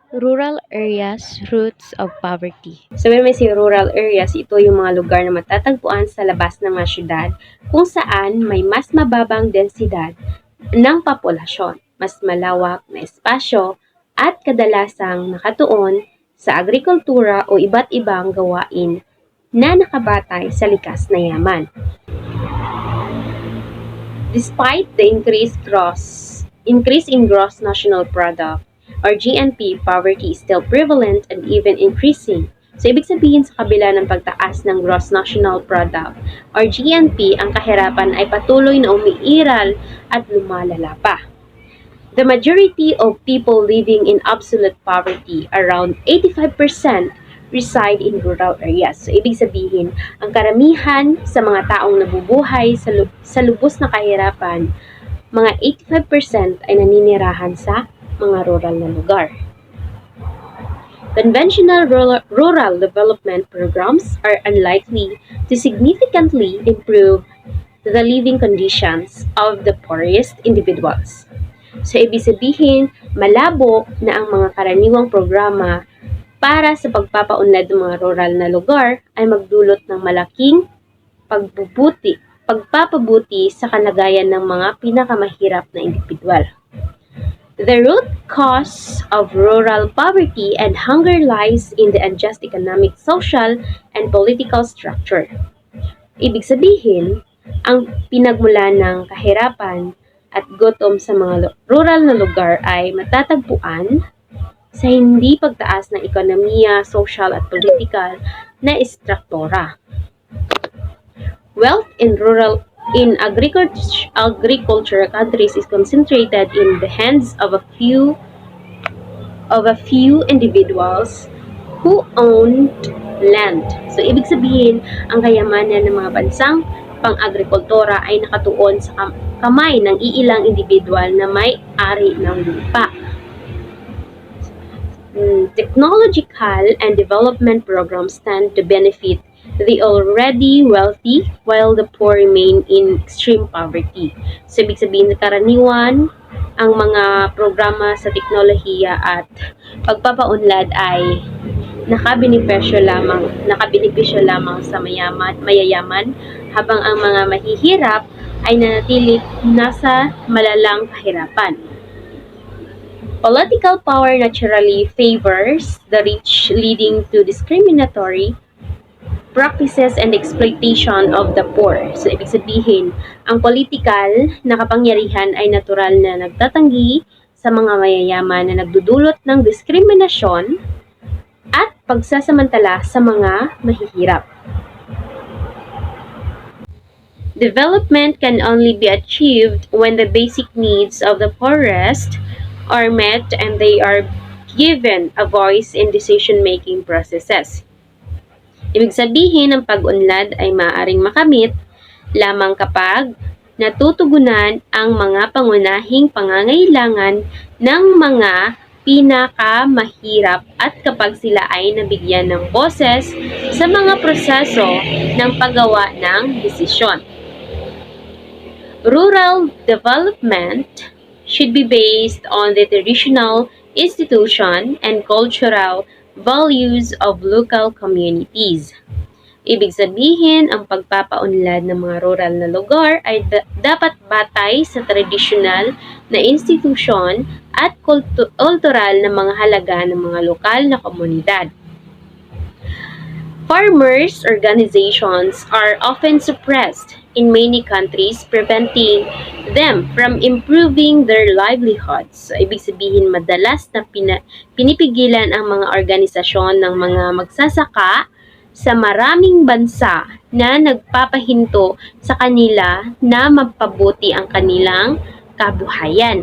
Rural areas, roots of poverty. So when may say rural areas, ito yung mga lugar na matatagpuan sa labas ng mga syudad kung saan may mas mababang densidad ng populasyon, mas malawak na espasyo at kadalasang nakatuon sa agrikultura o iba't ibang gawain na nakabatay sa likas na yaman. Despite the increase in gross national product, or GNP, poverty is still prevalent and even increasing. So, ibig sabihin sa kabila ng pagtaas ng gross national product, or GNP, ang kahirapan ay patuloy na umiiral at lumalala pa. The majority of people living in absolute poverty, around 85%, reside in rural areas. So, ibig sabihin, ang karamihan sa mga taong nabubuhay sa lubos na kahirapan, mga 85% ay naninirahan sa mga rural na lugar. Conventional rural development programs are unlikely to significantly improve the living conditions of the poorest individuals. So, ibig sabihin, malabo na ang mga karaniwang programa para sa pagpapaunlad ng mga rural na lugar ay magdulot ng malaking pagpapabuti sa kalagayan ng mga pinakamahirap na individual. The root cause of rural poverty and hunger lies in the unjust economic, social, and political structure. Ibig sabihin, ang pinagmulan ng kahirapan at gutom sa mga rural na lugar ay matatagpuan sa hindi pagtaas ng ekonomiya, social at political na istruktura. Wealth in agriculture countries is concentrated in the hands of a few individuals who owned land. So, ibig sabihin, ang kayamanan ng mga bansang pang-agrikultura ay nakatuon sa kamay ng iilang individual na may-ari ng lupa. Technological and development programs tend to benefit the already wealthy while the poor remain in extreme poverty. So, ibig sabihin na karaniwan, ang mga programa sa teknolohiya at pagpapaunlad ay nakabenepisyo lamang sa mayayaman habang ang mga mahihirap ay nanatili nasa malalang kahirapan. Political power naturally favors the rich, leading to discriminatory practices and exploitation of the poor. So, ibig sabihin, ang politikal na kapangyarihan ay natural na nagtatanggi sa mga mayayaman na nagdudulot ng diskriminasyon at pagsasamantala sa mga mahihirap. Development can only be achieved when the basic needs of the poorest are met and they are given a voice in decision-making processes. Ibig sabihin, ang pag-unlad ay maaaring makamit lamang kapag natutugunan ang mga pangunahing pangangailangan ng mga pinakamahirap at kapag sila ay nabigyan ng boses sa mga proseso ng paggawa ng desisyon. Rural development should be based on the traditional institution and cultural values of local communities. Ibig sabihin, ang pagpapaunlad ng mga rural na lugar ay dapat batay sa tradisyonal na institusyon at kultural na mga halaga ng mga lokal na komunidad. Farmers' organizations are often suppressed in many countries, preventing them from improving their livelihoods. So, ibig sabihin, madalas na pinipigilan ang mga organisasyon ng mga magsasaka sa maraming bansa na nagpapahinto sa kanila na mapabuti ang kanilang kabuhayan.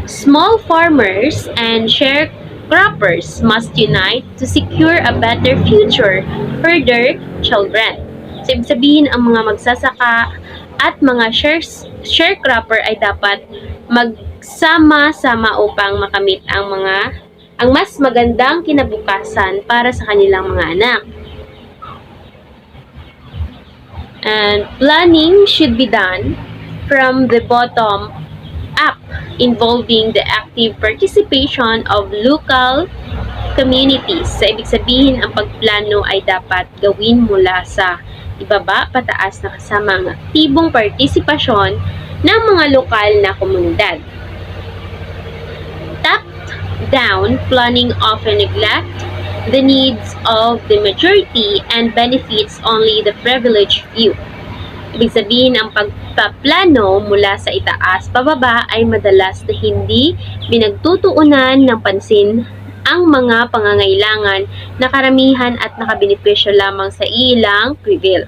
Small farmers and sharecroppers must unite to secure a better future for their children. So, ibig sabihin, ang mga magsasaka at mga sharecropper ay dapat magsama-sama upang makamit ang mas magandang kinabukasan para sa kanilang mga anak. And planning should be done from the bottom bottom-up, involving the active participation of local communities. So, ibig sabihin, ang pagplano ay dapat gawin mula sa ibaba pataas na kasama ang aktibong partisipasyon ng mga lokal na komunidad. Top-down planning often neglect the needs of the majority and benefits only the privileged few. Ibig sabihin, ang pagpaplano mula sa itaas pababa ay madalas na hindi pinagtutuunan ng pansin ang mga pangangailangan na karamihan at nakabenepisyo lamang sa ilang prevail.